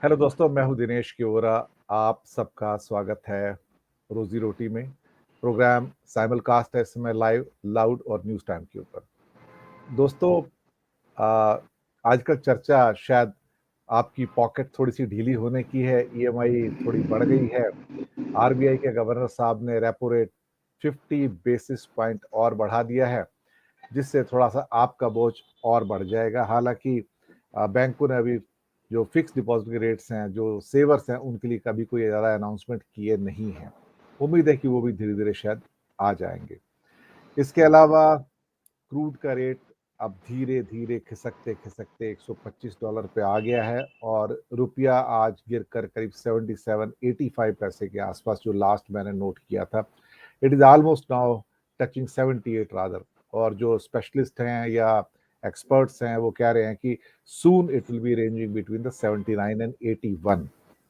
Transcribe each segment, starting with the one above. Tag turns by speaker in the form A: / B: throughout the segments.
A: Hello दोस्तों, मैं हूं दिनेश किओरा। आप सबका स्वागत है रोजी रोटी में। प्रोग्राम साइमलकास्ट है इस समय लाइव, लाउड और न्यूज़ टाइम के ऊपर। दोस्तों, आ, आजकल चर्चा शायद आपकी पॉकेट थोड़ी-सी ढीली होने की है, ईएमआई थोड़ी बढ़ गई है। आरबीआई के गवर्नर साहब ने रेपो रेट 50 बेसिस पॉइंट और बढ़ा दिया है, जिससे थोड़ा-सा आपका बोझ और बढ़ जाएगा। हालाँकि बैंकों ने अभी जो फिक्स्ड डिपॉज़िट के रेट्स हैं, जो सेवर्स हैं, उनके लिए कभी कोई ज़्यादा अनाउंसमेंट किए नहीं हैं। उम्मीद है कि वो भी धीरे-धीरे शायद आ जाएँगे। इसके अलावा क्रूड का रेट अब धीरे-धीरे खिसकते-खिसकते $125 पे आ गया है और रुपया आज गिरकर करीब 77-85 पैसे के आसपास, जो लास्ट मैंने नोट किया था। It is almost now touching 78 rather. और जो स्पेशलिस्ट हैं या एक्सपर्ट्स हैं, वो कह रहे हैं कि soon it will be ranging between the 79 and 81।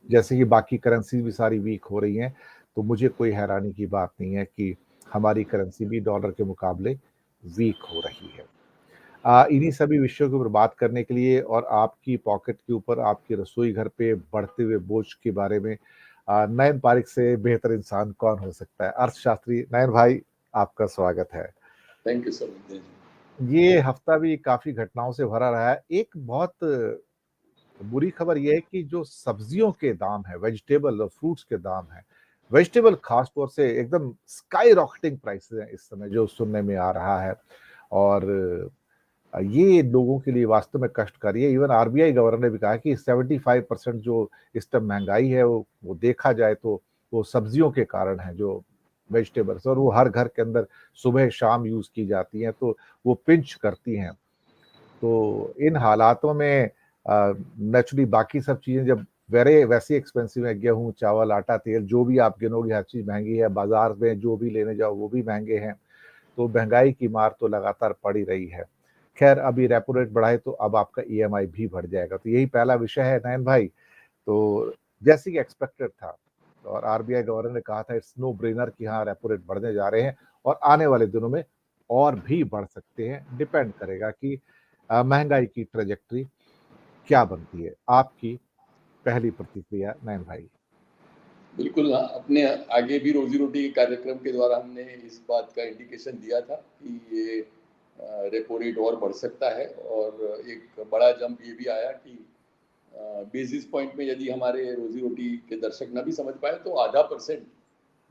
A: जैसे कि बाकी करेंसी भी सारी वीक हो रही हैं, तो मुझे कोई हैरानी की बात नहीं है कि हमारी करेंसी भी डॉलर के मुकाबले वीक हो रही है। इन्हीं सभी विषयों के ऊपर बात करने के लिए और आपकी पॉकेट के ऊपर, आपकी रसोई घर पे बढ़ते हुए बोझ के बारे में नयन पारिक से बेहतर इंसान कौन हो सकता है। अर्थशास्त्री नयन भाई, आपका स्वागत है।
B: Thank you sir.
A: ये हफ्ता भी काफी घटनाओं से भरा रहा है। एक बहुत बुरी खबर यह है कि जो सब्जियों के दाम है, वेजिटेबल और फ्रूट्स के दाम है, वेजिटेबल खास तौर से एकदम स्काई रॉकेटिंग प्राइसेस हैं इस समय, जो सुनने में आ रहा है। और ये लोगों के लिए वास्तव में कष्टकारी है। इवन आरबीआई गवर्नर ने भी कहा कि 75% जो इस टाइम महंगाई है, वो देखा जाए तो वो सब्जियों के कारण है, जो वेजिटेबल्स, और वो हर घर के अंदर सुबह शाम यूज की जाती हैं, तो वो पिंच करती हैं। तो इन हालातों में नेचुरली बाकी सब चीजें जब वैसे एक्सपेंसिव है, गेहूं, चावल, आटा, तेल, जो भी आप गिनोगे हर चीज महंगी है। बाजार में जो भी लेने जाओ वो भी महंगे हैं। तो महंगाई की मार तो लगातार पड़ ही रही है। खैर, अभी रेपो रेट बढ़ाए तो अब आपका ईएमआई भी बढ़ जाएगा। तो यही पहला विषय है नयन भाई। तो जैसे कि एक्सपेक्टेड था, और आरबीआई गवर्नर ने कहा था इट्स नो ब्रेनर कि हाँ, रेपो रेट बढ़ने जा रहे हैं और आने वाले दिनों में और भी बढ़ सकते हैं। डिपेंड करेगा कि महंगाई की ट्रेजेक्टरी क्या बनती है। आपकी पहली प्रतिक्रिया नयन भाई?
B: बिल्कुल, हाँ, अपने आगे भी रोजी रोटी कार्यक्रम के द्वारा हमने इस बात का इंडिकेशन दिया था कि ये रेपो रेट और बढ़ सकता है। और एक बड़ा जंप ये भी आया कि बेसिस पॉइंट में यदि हमारे रोजी रोटी के दर्शक न भी समझ पाए तो आधा परसेंट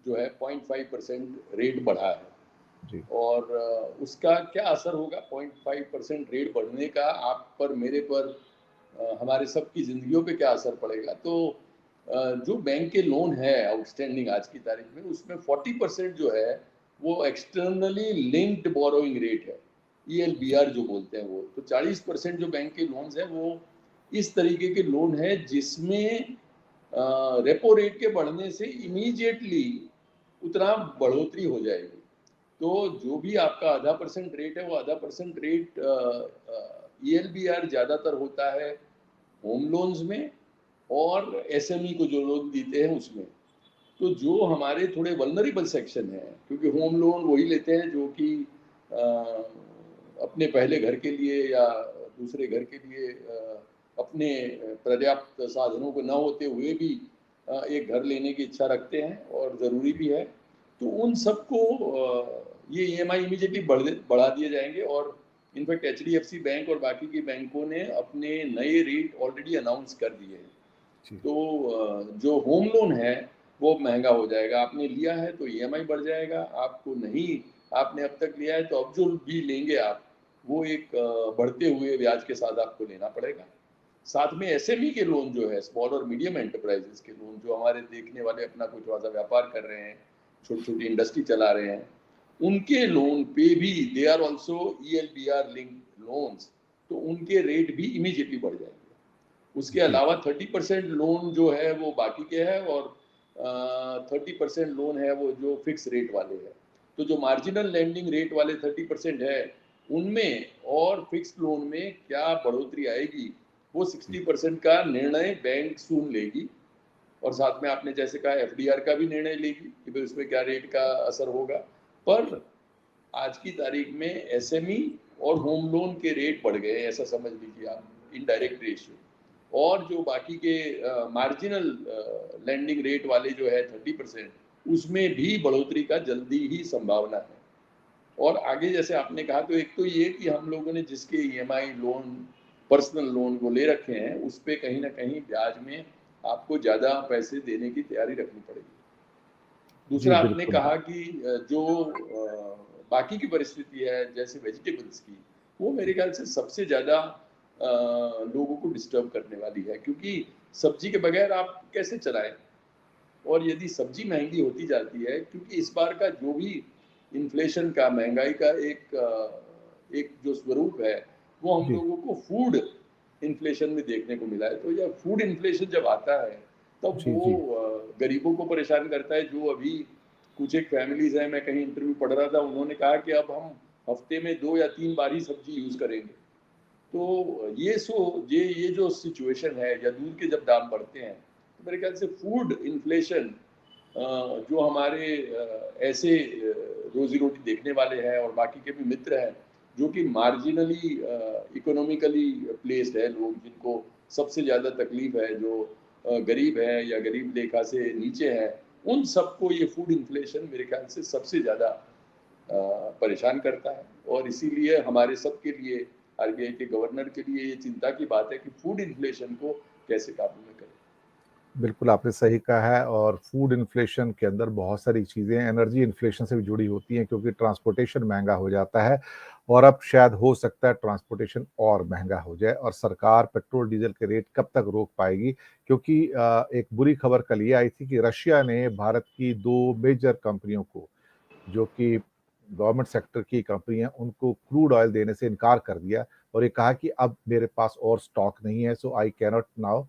B: जो है 0.5% रेट बढ़ा है।
A: जी।
B: और उसका क्या असर होगा 0.5% रेट बढ़ने का आप पर, मेरे पर, हमारे सबकी ज़िंदगियों पे क्या असर पड़ेगा। तो जो बैंक के लोन है आउटस्टैंडिंग आज की तारीख में, उसमें 40% जो है वो एक्सटर्नली लिंक्ड बोरोइंग रेट है, ईएलबीआर जो बोलते हैं वो। तो 40% जो बैंक के लोन्स हैं वो इस तरीके के लोन है जिसमें रेपो रेट के बढ़ने से इमीडिएटली उतना बढ़ोतरी हो जाएगी। तो जो भी आपका आधा परसेंट रेट है, वो आधा परसेंट रेट ईएलबीआर ज़्यादातर होता है होम लोन्स में और एसएमई को जो लोन देते हैं उसमें। तो जो हमारे थोड़े वल्नरेबल सेक्शन है, क्योंकि होम लोन वही लेते हैं जो कि अपने पहले घर के लिए या दूसरे घर के लिए अपने पर्याप्त साधनों को न होते हुए भी एक घर लेने की इच्छा रखते हैं और ज़रूरी भी है। तो उन सबको ये ईएमआई इमीडिएटली बढ़ा दिए जाएंगे। और इनफैक्ट एचडीएफसी बैंक और बाकी की बैंकों ने अपने नए रेट ऑलरेडी अनाउंस कर दिए हैं।
A: जी।
B: तो जो होम लोन है वो महंगा हो जाएगा। आपने लिया है तो ईएमआई बढ़ जाएगा, आपको नहीं, आपने अब तक लिया है तो अब जो भी लेंगे आप, वो एक बढ़ते हुए ब्याज के साथ आपको लेना पड़ेगा। साथ में एसएमई के लोन जो है, स्मॉल और मीडियम एंटरप्राइजेस के लोन, जो हमारे देखने वाले अपना कोई थोड़ा सा व्यापार कर रहे हैं, छोटी छोटी इंडस्ट्री चला रहे हैं, उनके लोन पे भी they are also ELBR linked loans. तो उनके रेट भी इमीडिएटली बढ़ जाएंगे। उसके
A: जी।
B: अलावा 30% लोन जो है वो बाकी के है और 30% लोन है वो जो फिक्स रेट वाले है। तो जो मार्जिनल लैंडिंग रेट वाले 30% है, उनमें और फिक्स लोन में क्या बढ़ोतरी आएगी, वो
A: जी।
B: 60% का निर्णय बैंक सून लेगी। और साथ में आपने जैसे कहा एफडीआर का भी निर्णय लेगी कि भाई उसमें क्या रेट का असर होगा। पर आज की तारीख में एसएमई और होम लोन के रेट बढ़ गए, ऐसा समझ लीजिए आप, इनडायरेक्ट रेशियो। और जो बाकी के मार्जिनल लैंडिंग रेट वाले जो है 30%, उसमें भी बढ़ोतरी का जल्दी ही संभावना है। और आगे जैसे आपने कहा, तो एक तो ये कि हम लोगों ने जिसके ईएमआई लोन, पर्सनल लोन वो ले रखे हैं, उस पे कहीं ना कहीं ब्याज में आपको ज़्यादा पैसे देने की तैयारी रखनी पड़ेगी।
A: जी,
B: दूसरा आपने
A: बिल्कुल।
B: कहा कि जो बाकी की परिस्थिति है जैसे वेजिटेबल्स की, वो मेरे ख्याल से सबसे ज़्यादा लोगों को डिस्टर्ब करने वाली है, क्योंकि सब्जी के बगैर आप कैसे चलाएं। और यदि सब्जी महंगी होती जाती है, क्योंकि इस बार का जो भी इन्फ्लेशन का, महंगाई का एक जो स्वरूप है, वो हम
A: जी,
B: लोगों को फूड इन्फ्लेशन में देखने को मिला है। तो यह फूड इन्फ्लेशन जब आता है, तब
A: जी,
B: वो
A: जी।
B: गरीबों को परेशान करता है। जो अभी कुछ एक फैमिलीज हैं, मैं कहीं इंटरव्यू पढ़ रहा था, उन्होंने कहा कि अब हम हफ्ते में 2 या 3 बार ही सब्जी यूज़ करेंगे। तो ये जो सिचुएशन है, या दूध के जब दाम बढ़ते हैं, तो मेरे ख्याल से फूड इन्फ्लेशन जो हमारे ऐसे रोजी रोटी देखने वाले हैं और बाकी के भी मित्र हैं, जो कि मार्जिनली इकोनॉमिकली प्लेस्ड है, लोग जिनको सबसे ज़्यादा तकलीफ है, जो गरीब है या गरीब रेखा से नीचे हैं, उन सबको ये फूड इन्फ्लेशन मेरे ख्याल से सबसे ज़्यादा परेशान करता है। और इसीलिए हमारे सबके लिए, आरबीआई के गवर्नर के लिए ये चिंता की बात है कि फूड इन्फ्लेशन को कैसे काबू में करें।
A: बिल्कुल, आपने सही कहा है और फूड इन्फ्लेशन के अंदर बहुत सारी चीज़ें एनर्जी इन्फ्लेशन से भी जुड़ी होती हैं क्योंकि ट्रांसपोर्टेशन महँगा हो जाता है और अब शायद हो सकता है ट्रांसपोर्टेशन और महँगा हो जाए और सरकार पेट्रोल, डीज़ल के रेट कब तक रोक पाएगी? क्योंकि एक बुरी खबर कल ये आई थी कि रशिया ने भारत की 2 मेजर कंपनियों को, जो कि गवर्नमेंट सेक्टर की कंपनी है, उनको क्रूड ऑयल देने से इनकार कर दिया और ये कहा कि अब मेरे पास और स्टॉक नहीं है, so I can not now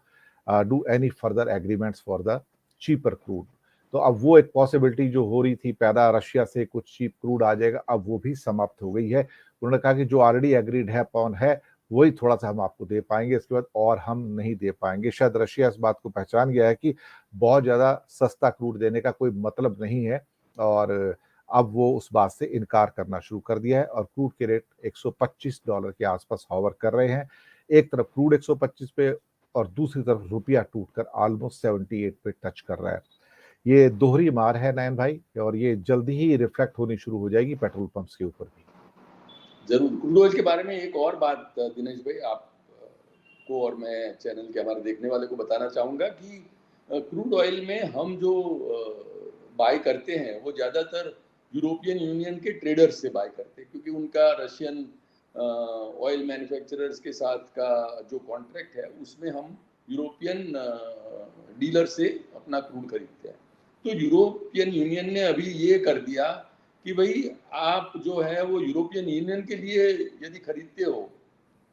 A: do any further agreements for the cheaper crude. तो अब वो एक पॉसिबिलिटी जो हो रही थी पैदा, रशिया से कुछ चीप क्रूड आ जाएगा, अब वो भी समाप्त हो गई है। उन्होंने कहा कि जो ऑलरेडी एग्रीड है अपॉन है, वही थोड़ा-सा हम आपको दे पाएँगे, इसके बाद और हम नहीं दे पाएँगे। शायद रशिया इस बात को पहचान गया है कि बहुत ज़्यादा सस्ता क्रूड देने का कोई मतलब नहीं है और अब वो उस बात से इनकार करना शुरू कर दिया है और क्रूड के रेट $125 के आसपास हॉवर कर रहे हैं। एक तरफ क्रूड 125 पे और दूसरी तरफ रुपया टूटकर ऑलमोस्ट 78 पे टच कर रहा है। ये दोहरी मार है नयन भाई और ये जल्दी ही रिफ्लेक्ट होनी शुरू हो जाएगी पेट्रोल पंप्स के ऊपर भी।
B: ज़रूर, क्रूड ऑयल के बारे में एक और बात दिनेश भाई, आप को और मैं चैनल के हमारे देखने वाले को बताना चाहूँगा कि क्रूड ऑयल में हम जो बाय करते हैं, वो ज़्यादातर यूरोपियन यूनियन के ट्रेडर्स से बाय करते हैं, क्योंकि उनका रशियन ऑयल मैन्युफैक्चरर्स के साथ का जो कॉन्ट्रैक्ट है, उसमें हम यूरोपियन डीलर से अपना क्रूड खरीदते हैं। तो यूरोपियन यूनियन ने अभी ये कर दिया कि भाई आप जो है वो यूरोपियन यूनियन के लिए यदि खरीदते हो,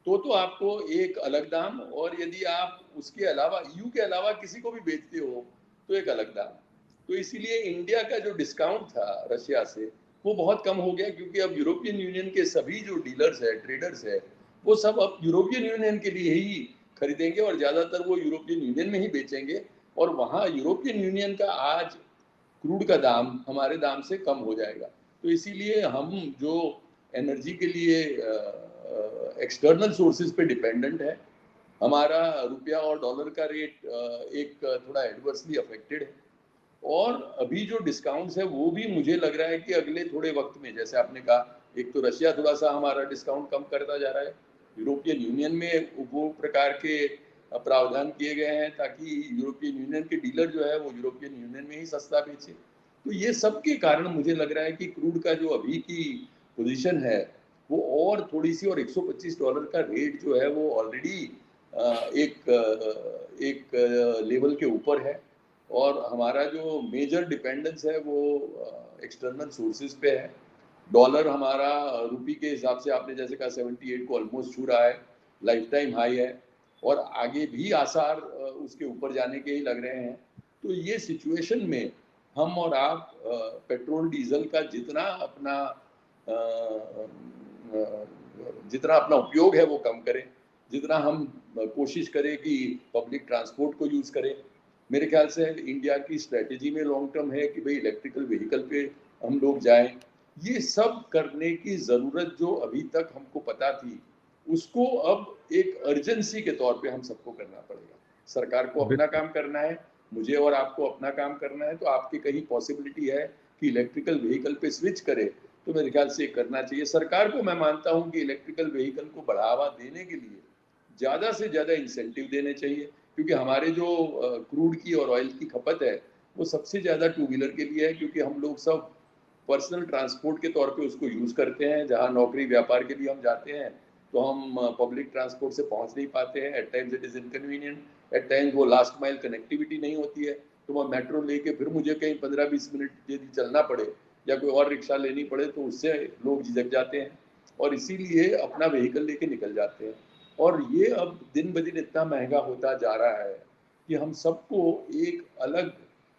B: तो आपको एक अलग दाम, और यदि आप उसके अलावा ईयू के अलावा किसी को भी बेचते हो, तो एक अलग दाम। तो इसीलिए इंडिया का जो डिस्काउंट था रशिया से, वो बहुत कम हो गया, क्योंकि अब यूरोपियन यूनियन के सभी जो डीलर्स है, ट्रेडर्स है, वो सब अब यूरोपियन यूनियन के लिए ही खरीदेंगे और ज़्यादातर वो यूरोपियन यूनियन में ही बेचेंगे। और वहाँ यूरोपियन यूनियन का आज क्रूड का दाम हमारे दाम से कम हो जाएगा। तो इसीलिए हम जो एनर्जी के लिए एक्सटर्नल सोर्सेज पे डिपेंडेंट है, हमारा रुपया और डॉलर का रेट एक थोड़ा एडवर्सली अफेक्टेड है। और अभी जो डिस्काउंट्स है, वो भी मुझे लग रहा है कि अगले थोड़े वक्त में, जैसे आपने कहा, एक तो रशिया थोड़ा सा हमारा डिस्काउंट कम करता जा रहा है, यूरोपियन यूनियन में वो प्रकार के प्रावधान किए गए हैं ताकि यूरोपियन यूनियन के डीलर जो है वो यूरोपियन यूनियन में ही सस्ता बेचे। तो ये सब के कारण मुझे लग रहा है कि क्रूड का जो अभी की पोजीशन है, वो और थोड़ी सी, और $125 का रेट जो है वो ऑलरेडी एक लेवल के ऊपर है। और हमारा जो मेजर डिपेंडेंस है वो एक्सटर्नल सोर्सेज पे है। डॉलर हमारा रुपी के हिसाब से आपने जैसे कहा 78 को ऑलमोस्ट छू रहा है, लाइफ टाइम हाई है, और आगे भी आसार उसके ऊपर जाने के ही लग रहे हैं। तो ये सिचुएशन में हम और आप पेट्रोल डीजल का जितना अपना उपयोग है वो कम करें, जितना हम कोशिश करें कि पब्लिक ट्रांसपोर्ट को यूज़ करें। मेरे ख्याल से इंडिया की स्ट्रेटेजी में लॉन्ग टर्म है कि भाई इलेक्ट्रिकल व्हीकल पे हम लोग जाएं। ये सब करने की ज़रूरत जो अभी तक हमको पता थी, उसको अब एक अर्जेंसी के तौर पे हम सबको करना पड़ेगा। सरकार को अपना
A: बिल्कुल।
B: काम करना है, मुझे और आपको अपना काम करना है, तो आपकी कहीं पॉसिबिलिटी है कि इलेक्ट्रिकल व्हीकल पे स्विच करे, तो मेरे ख्याल से करना चाहिए। सरकार को मैं मानता हूँ कि इलेक्ट्रिकल व्हीकल को बढ़ावा देने के लिए ज़्यादा से ज़्यादा इंसेंटिव देने चाहिए, क्योंकि हमारे जो क्रूड की और ऑयल की खपत है, वो सबसे ज़्यादा टू व्हीलर के लिए है, क्योंकि हम लोग सब पर्सनल ट्रांसपोर्ट के तौर पे उसको यूज़ करते हैं। जहाँ नौकरी व्यापार के लिए हम जाते हैं, तो हम पब्लिक ट्रांसपोर्ट से पहुँच नहीं पाते हैं। At times it is inconvenient, at times वो लास्ट माइल कनेक्टिविटी नहीं होती है, तो मैं मेट्रो लेके फिर मुझे कहीं 15-20 मिनट यदि चलना पड़े या कोई और रिक्शा लेनी पड़े, तो उससे लोग झिझक जाते हैं और इसीलिए अपना व्हीकल लेके निकल जाते हैं। और ये अब दिन ब दिन इतना महँगा होता जा रहा है कि हम सबको एक अलग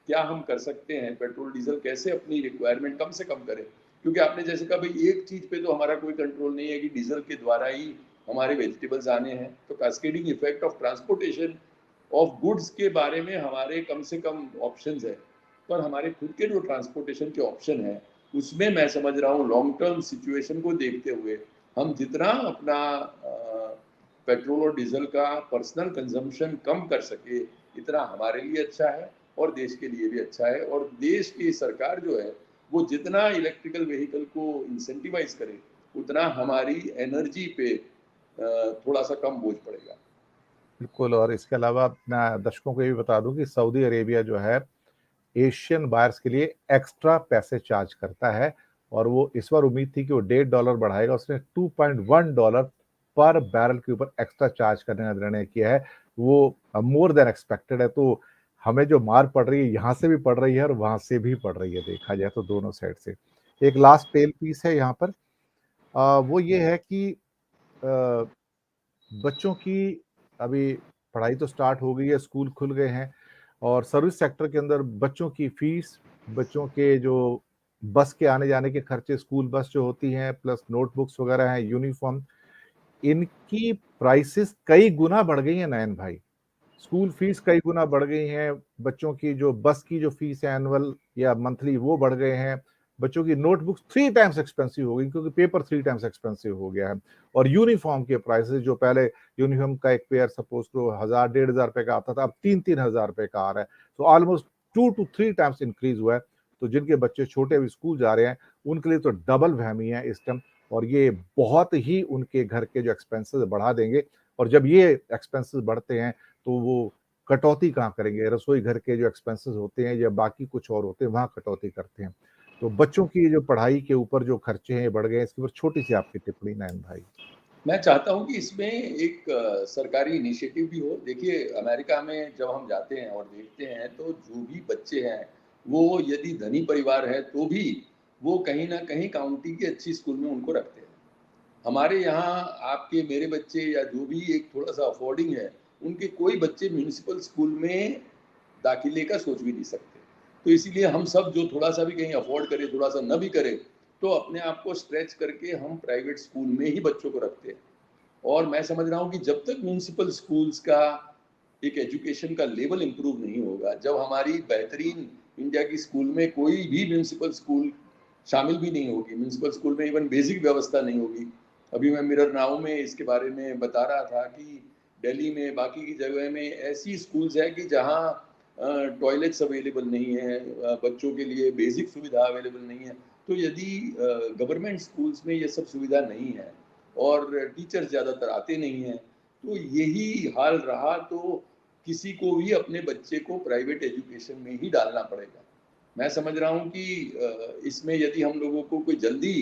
B: क्या हम कर सकते हैं, पेट्रोल डीजल कैसे अपनी रिक्वायरमेंट कम से कम करें, क्योंकि आपने जैसे कहा भाई एक चीज़ पे तो हमारा कोई कंट्रोल नहीं है कि डीजल के द्वारा ही हमारे वेजिटेबल्स आने हैं, तो cascading effect of transportation of goods के बारे में हमारे कम से कम ऑप्शंस है, पर हमारे खुद के जो ट्रांसपोर्टेशन के ऑप्शन है उसमें मैं समझ रहा हूँ लॉन्ग टर्म सिचुएशन को देखते हुए हम जितना अपना पेट्रोल और डीजल का पर्सनल कंजम्पशन कम कर सके, इतना हमारे लिए अच्छा है और देश के लिए भी अच्छा है। और देश की सरकार जो है वो जितना इलेक्ट्रिकल व्हीकल को इंसेंटिवाइज करे, उतना हमारी एनर्जी पे थोड़ा सा कम बोझ पड़ेगा।
A: बिल्कुल, और इसके अलावा मैं दर्शकों को ये भी बता दूँ कि सऊदी अरेबिया जो है, एशियन बायर्स के लिए एक्स्ट्रा पैसे चार्ज करता है और वो इस बार उम्मीद थी कि वो $1.5 बढ़ाएगा, उसने $2.1 पर बैरल के ऊपर एक्स्ट्रा चार्ज करने का निर्णय किया है। वो मोर देन एक्सपेक्टेड है, तो हमें जो मार पड़ रही है, यहाँ से भी पड़ रही है और वहाँ से भी पड़ रही है, देखा जाए तो दोनों साइड से। एक लास्ट टेल पीस है यहाँ पर, वो ये है कि अ, बच्चों की अभी पढ़ाई तो स्टार्ट हो गई है, स्कूल खुल गए हैं और सर्विस सेक्टर के अंदर बच्चों की फीस, बच्चों के जो बस के आने-जाने के खर्चे, स्कूल बस जो होती हैं, प्लस नोटबुक्स वगैरह हैं, यूनिफ़ॉर्म, इनकी प्राइसेज़ कई गुना बढ़ गई हैं नयन भाई। स्कूल फीस कई गुना बढ़ गई हैं, बच्चों की जो बस की जो फीस है एनुअल या मंथली वो बढ़ गए हैं, बच्चों की नोटबुक्स 3 टाइम्स एक्सपेंसिव हो गई क्योंकि पेपर 3 टाइम्स एक्सपेंसिव हो गया है और यूनिफ़ॉर्म के प्राइसेज़ जो पहले यूनिफ़ॉर्म का एक पेयर सपोज़ करो 1000 डेढ़ हज़ार रुपए का आता था, अब 3-3 हज़ार रुपए का आ रहा है। तो ऑलमोस्ट 2 टू 3 टाइम्स इंक्रीज़ हुआ है। तो जिनके बच्चे छोटे अभी स्कूल जा रहे हैं, उनके लिए तो डबल वहमी है इस टाइम और ये बहुत ही उनके घर के जो एक्सपेंसेस बढ़ा देंगे और जब ये एक्सपेंसेस बढ़ते हैं, तो वो कटौती कहाँ करेंगे? रसोई घर के जो एक्सपेंसेस होते हैं या बाकी कुछ और होते हैं, वहाँ कटौती करते हैं। तो बच्चों की जो पढ़ाई के ऊपर जो खर्चे हैं, ये बढ़ गए हैं। इसके ऊपर छोटी-सी आपकी टिप्पणी नयन भाई।
B: मैं चाहता हूँ कि इसमें एक सरकारी इनिशिएटिव भी हो। देखिए अमेरिका में जब हम जाते हैं और देखते हैं तो जो भी बच्चे हैं, वो यदि धनी परिवार है तो भी वो कहीं न कहीं काउंटी की अच्छी स्कूल में उनको रखते हैं। हमारे यहाँ आपके मेरे बच्चे या जो भी एक थोड़ा-सा अफोर्डिंग है, उनके कोई बच्चे म्युनिसिपल स्कूल में दाखिले का सोच भी नहीं सकते। तो इसीलिए हम सब जो थोड़ा-सा भी कहीं अफोर्ड करें, थोड़ा-सा न भी करें, तो अपने आप को स्ट्रेच करके हम प्राइवेट स्कूल में ही बच्चों को रखते हैं। और मैं समझ रहा हूँ कि जब तक म्युनिसिपल स्कूल्स का एक एजुकेशन का लेवल इम्प्रूव नहीं होगा, जब हमारी बेहतरीन इंडिया की स्कूल में कोई भी म्युनिसिपल स्कूल शामिल भी नहीं होगी, म्युनिसिपल स्कूल में इवन बेसिक व्यवस्था नहीं होगी। अभी मैं मिरर नाउ में इसके बारे में बता रहा था कि दिल्ली में बाकी की जगह में ऐसी स्कूल्स है कि जहाँ टॉयलेट्स अवेलेबल नहीं है, बच्चों के लिए बेसिक सुविधा अवेलेबल नहीं है। तो यदि गवर्नमेंट स्कूल्स में ये सब सुविधा नहीं है और टीचर्स ज़्यादातर आते नहीं हैं, तो यही हाल रहा तो किसी को भी अपने बच्चे को प्राइवेट एजुकेशन में ही डालना पड़ेगा। मैं समझ रहा हूँ कि इसमें यदि हम लोगों को कोई जल्दी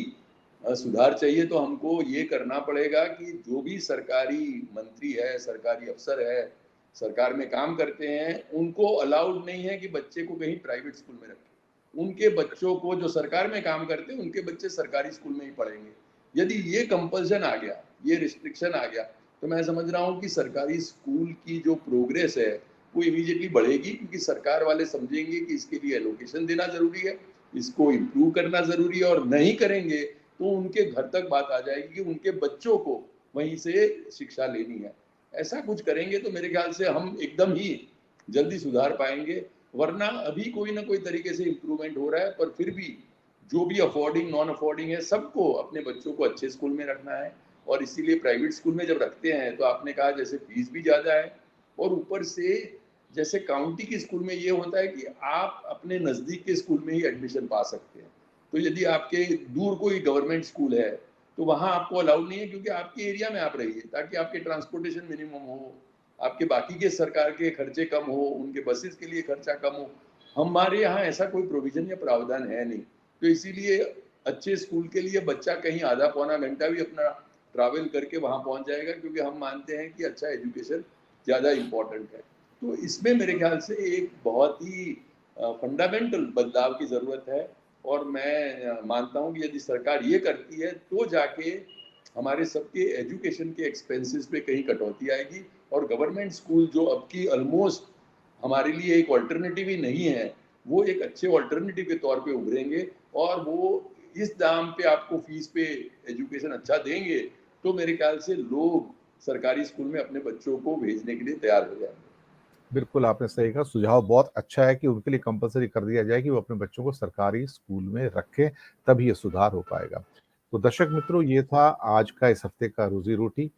B: सुधार चाहिए तो हमको ये करना पड़ेगा कि जो भी सरकारी मंत्री है, सरकारी अफ़सर है, सरकार में काम करते हैं, उनको अलाउड नहीं है कि बच्चे को कहीं प्राइवेट स्कूल में रखें। उनके बच्चों को जो सरकार में काम करते हैं, उनके बच्चे सरकारी स्कूल में ही पढ़ेंगे। यदि ये कंपल्शन आ गया, ये रिस्ट्रिक्शन आ गया, तो मैं समझ रहा हूँ कि सरकारी स्कूल की जो प्रोग्रेस है, वो इमीडिएटली बढ़ेगी क्योंकि सरकार वाले समझेंगे कि इसके लिए एलोकेशन देना ज़रूरी है, इसको इम्प्रूव करना ज़रूरी है और नहीं करेंगे, तो उनके घर तक बात आ जाएगी कि उनके बच्चों को वहीं से शिक्षा लेनी है। ऐसा कुछ करेंगे तो मेरे ख्याल से हम एकदम ही जल्दी सुधार पाएँगे, वरना अभी कोई न कोई तरीके से इम्प्रूवमेंट हो रहा है, पर फिर भी जो भी अफोर्डिंग, नॉन अफोर्डिंग है, सबको अपने बच्चों को अच्छे स्कूल में रखना है और इसीलिए प्राइवेट स्कूल में जब रखते हैं तो आपने कहा जैसे फीस भी ज़्यादा है, और ऊपर से जैसे काउंटी के स्कूल में ये होता है कि आप अपने नज़दीक के स्कूल में ही एडमिशन पा सकते हैं। तो यदि आपके दूर कोई गवर्नमेंट स्कूल है तो वहाँ आपको अलाउड नहीं है, क्योंकि आपके एरिया में आप रहिए, ताकि आपके ट्रांसपोर्टेशन मिनिमम हो, आपके बाकी के सरकार के खर्चे कम हो, उनके बसेस के लिए खर्चा कम हो। हमारे यहाँ ऐसा कोई प्रोविजन या प्रावधान है नहीं, तो इसीलिए अच्छे स्कूल के लिए बच्चा कहीं आधा पौना घंटा भी अपना ट्रैवल करके वहाँ पहुँच जाएगा, क्योंकि हम मानते हैं कि अच्छा एजुकेशन ज़्यादा इम्पोर्टेंट है। तो इसमें मेरे ख्याल से एक बहुत ही फंडामेंटल बदलाव की ज़रूरत है, और मैं मानता हूँ कि यदि सरकार ये करती है तो जाके हमारे सबके एजुकेशन के एक्सपेंसेस पे कहीं कटौती आएगी, और गवर्नमेंट स्कूल जो अब की ऑलमोस्ट हमारे लिए एक ऑल्टरनेटिव ही नहीं है, वो एक अच्छे ऑल्टरनेटिव के तौर पे उभरेंगे, और वो इस दाम पे आपको फीस पे एजुकेशन अच्छा देंगे, तो मेरे ख्याल से लोग सरकारी स्कूल में अपने बच्चों को भेजने के लिए तैयार हो जाएंगे।
A: बिल्कुल आपने सही कहा, सुझाव बहुत अच्छा है कि उनके लिए कंपलसरी कर दिया जाए कि वो अपने बच्चों को सरकारी स्कूल में रखें, तभी ये सुधार हो पाएगा। तो दर्शक मित्रों, ये था आज का इस हफ्ते का रोजी रोटी।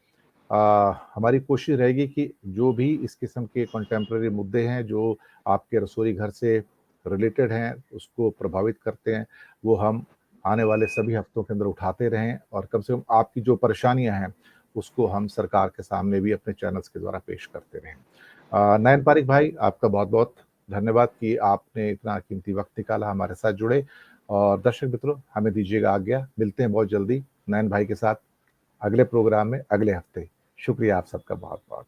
A: हमारी कोशिश रहेगी कि जो भी इस किस्म के कंटेम्प्रेरी मुद्दे हैं जो आपके रसोई घर से रिलेटेड हैं, उसको प्रभावित करते हैं, वो हम आने वाले सभी हफ्तों के अंदर उठाते रहें, और कम से कम आपकी जो परेशानियां हैं उसको हम सरकार के सामने भी अपने चैनल्स के द्वारा पेश करते रहें। नयन पारिक भाई, आपका बहुत बहुत धन्यवाद कि आपने इतना कीमती वक्त निकाला, हमारे साथ जुड़े। और दर्शक मित्रों, हमें दीजिएगा आज्ञा, मिलते हैं बहुत जल्दी नयन भाई के साथ अगले प्रोग्राम में अगले हफ्ते। शुक्रिया आप सबका बहुत बहुत।